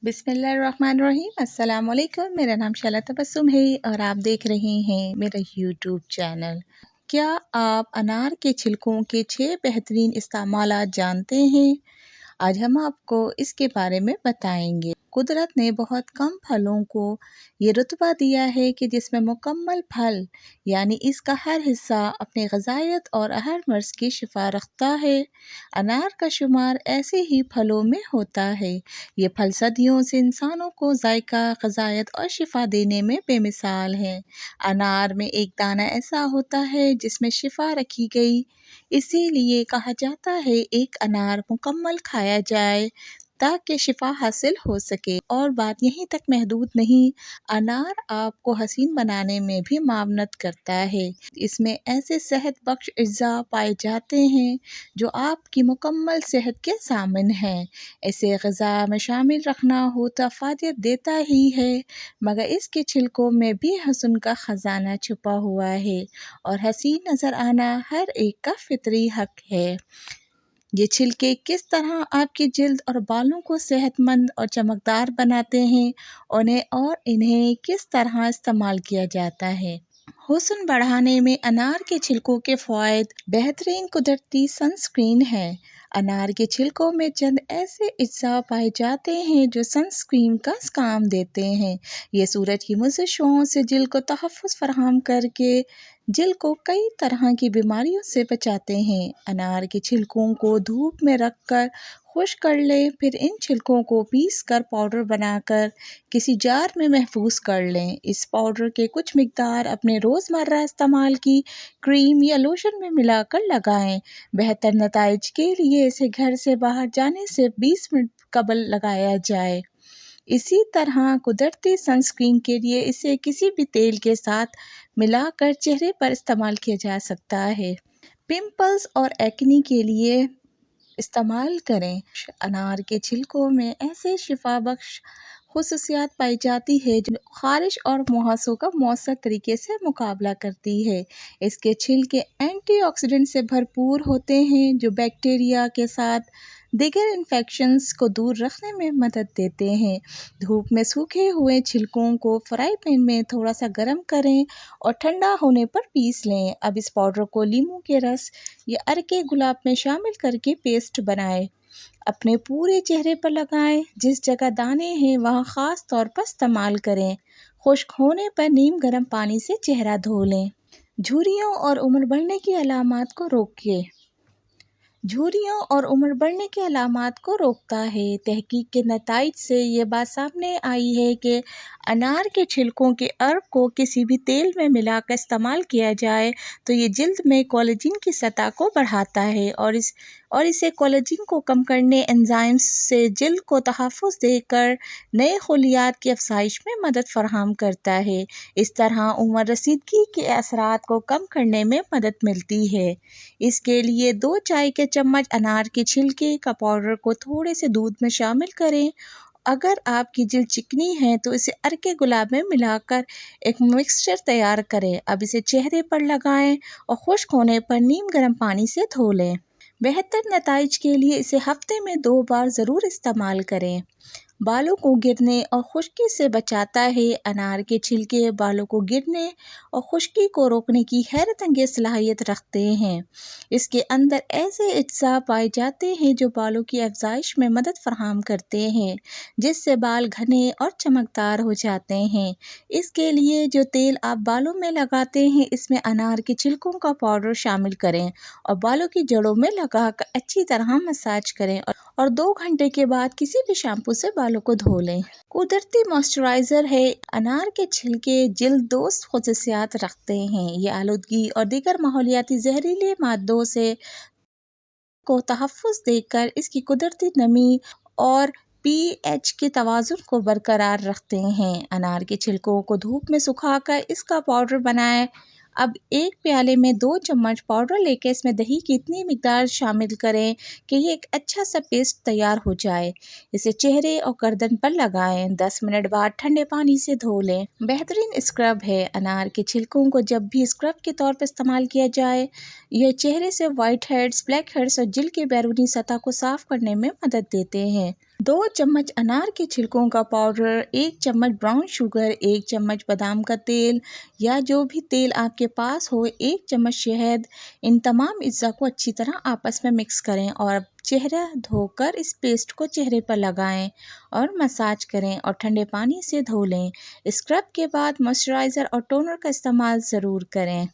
बिस्मिल्लाहिर्रहमानिर्रहीम। अस्सलाम वालेकुम। मेरा नाम शैला तबस्सुम है और आप देख रहे हैं मेरा यूट्यूब चैनल। क्या आप अनार के छिलकों के 6 बेहतरीन इस्तेमालात जानते हैं? आज हम आपको इसके बारे में बताएंगे। कुदरत ने बहुत कम फलों को ये रुतबा दिया है कि जिसमें मुकम्मल फल यानी इसका हर हिस्सा अपनी ग़िज़ायत और हर मर्ज़ की शिफा रखता है। अनार का शुमार ऐसे ही फलों में होता है। ये फल सदियों से इंसानों को जायका, ग़िज़ायत और शिफा देने में बेमिसाल है। अनार में एक दाना ऐसा होता है जिसमें शिफा रखी गई, इसीलिए कहा जाता है एक अनार मुकम्मल खाया जाए ताकि शिफा हासिल हो सके। और बात यहीं तक महदूद नहीं, अनार आपको हसीन बनाने में भी मावनत करता है। इसमें ऐसे सेहत बख्श अज्जा पाए जाते हैं जो आपकी मुकम्मल सेहत के ज़ामिन हैं। इसे ग़िज़ा में शामिल रखना हो तो अफ़ादियत देता ही है, मगर इसके छिलकों में भी हुस्न का ख़जाना छुपा हुआ है और हसीन नज़र आना हर एक का फितरी हक है। ये छिलके किस तरह आपकी जिल्द और बालों को सेहतमंद और चमकदार बनाते हैं, इन्हें किस तरह इस्तेमाल किया जाता है। हुस्न बढ़ाने में अनार के छिलकों के फ़वाइद। बेहतरीन कुदरती सनस्क्रीन है। अनार के छिलकों में चंद ऐसे अज्जा पाए जाते हैं जो सनस्क्रीन का काम देते हैं। ये सूरज की मुज़र शुआओं से जिल्द को तहफ़्फ़ुज़ फराहम करके जिल्द को कई तरह की बीमारियों से बचाते हैं। अनार के छिलकों को धूप में रख कर खुश्क कर लें, फिर इन छिलकों को पीस कर पाउडर बनाकर किसी जार में महफूज कर लें। इस पाउडर के कुछ मिकदार अपने रोज़मर्रा इस्तेमाल की क्रीम या लोशन में मिलाकर लगाएं। बेहतर नताइज के लिए इसे घर से बाहर जाने से 20 मिनट कबल लगाया जाए। इसी तरह कुदरती सनस्क्रीन के लिए इसे किसी भी तेल के साथ मिलाकर चेहरे पर इस्तेमाल किया जा सकता है। पिंपल्स और एक्ने के लिए इस्तेमाल करें। अनार के छिलकों में ऐसे शिफा बख्श खुसूसियात पाई जाती है जो ख़ारिश और मुहासों का मौसर तरीके से मुकाबला करती है। इसके छिलके एंटीऑक्सीडेंट से भरपूर होते हैं जो बैक्टीरिया के साथ दीगर इन्फेक्शंस को दूर रखने में मदद देते हैं। धूप में सूखे हुए छिलकों को फ्राई पैन में थोड़ा सा गर्म करें और ठंडा होने पर पीस लें। अब इस पाउडर को नींबू के रस या अरके गुलाब में शामिल करके पेस्ट बनाएं। अपने पूरे चेहरे पर लगाएं। जिस जगह दाने हैं वहाँ ख़ास तौर पर इस्तेमाल करें। खुश्क होने पर नीम गर्म पानी से चेहरा धो लें। झुर्रियों और उम्र बढ़ने की अलामात को रोकिए। झुर्रियों और उम्र बढ़ने के अलामात को रोकता है। तहकीक के नताइज से ये बात सामने आई है कि अनार के छिलकों के अर्क को किसी भी तेल में मिलाकर इस्तेमाल किया जाए तो ये जिल्द में कोलेजन की सतह को बढ़ाता है और इसे कोलेजन को कम करने एंजाइम्स से जिल्द को तहफ़्फ़ुज़ देकर नए खुलियात की अफसाइश में मदद फराहम करता है। इस तरह उम्र रसीदगी के असरात को कम करने में मदद मिलती है। इसके लिए 2 चाय के चम्मच अनार के छिलके का पाउडर को थोड़े से दूध में शामिल करें। अगर आपकी जिल्द चिकनी है तो इसे अरके गुलाब में मिलाकर एक मिक्सचर तैयार करें। अब इसे चेहरे पर लगाएं और खुश्क होने पर नीम गर्म पानी से धो लें। बेहतर नताइज के लिए इसे हफ्ते में 2 बार ज़रूर इस्तेमाल करें। बालों को गिरने और खुश्की से बचाता है। अनार के छिलके बालों को गिरने और खुश्की को रोकने की हैरत अंगेज़ सलाहियत रखते हैं। इसके अंदर ऐसे अज्जा पाए जाते हैं जो बालों की अफजाइश में मदद फराहम करते हैं, जिससे बाल घने और चमकदार हो जाते हैं। इसके लिए जो तेल आप बालों में लगाते हैं इसमें अनार के छिलकों का पाउडर शामिल करें और बालों की जड़ों में लगाकर अच्छी तरह मसाज करें और 2 घंटे के बाद किसी भी शैम्पू से बालों को धो लें। कुदरती मॉइस्चराइज़र है। अनार के छिलके जिल्द दोस्त खुसूसियात रखते हैं। ये आलूदगी और दीगर माहौलियाती जहरीले मादों से को तहफ़्फ़ुज़ देकर इसकी कुदरती नमी और pH के तवाज़ुन को बरकरार रखते हैं। अनार के छिलकों को धूप में सुखाकर इसका पाउडर बनाएं। अब एक प्याले में 2 चम्मच पाउडर लेकर इसमें दही की इतनी मिकदार शामिल करें कि ये एक अच्छा सा पेस्ट तैयार हो जाए। इसे चेहरे और गर्दन पर लगाएं। 10 मिनट बाद ठंडे पानी से धो लें। बेहतरीन स्क्रब है। अनार के छिलकों को जब भी स्क्रब के तौर पर इस्तेमाल किया जाए, यह चेहरे से वाइट हेड्स, ब्लैक हेड्स और जिल्द की बैरूनी सतह को साफ करने में मदद देते हैं। 2 चम्मच अनार के छिलकों का पाउडर, 1 चम्मच ब्राउन शुगर, 1 चम्मच बादाम का तेल या जो भी तेल आपके पास हो, 1 चम्मच शहद। इन तमाम अज्जा को अच्छी तरह आपस में मिक्स करें और चेहरा धोकर इस पेस्ट को चेहरे पर लगाएं और मसाज करें और ठंडे पानी से धो लें। स्क्रब के बाद मॉइस्चराइज़र और टोनर का इस्तेमाल ज़रूर करें।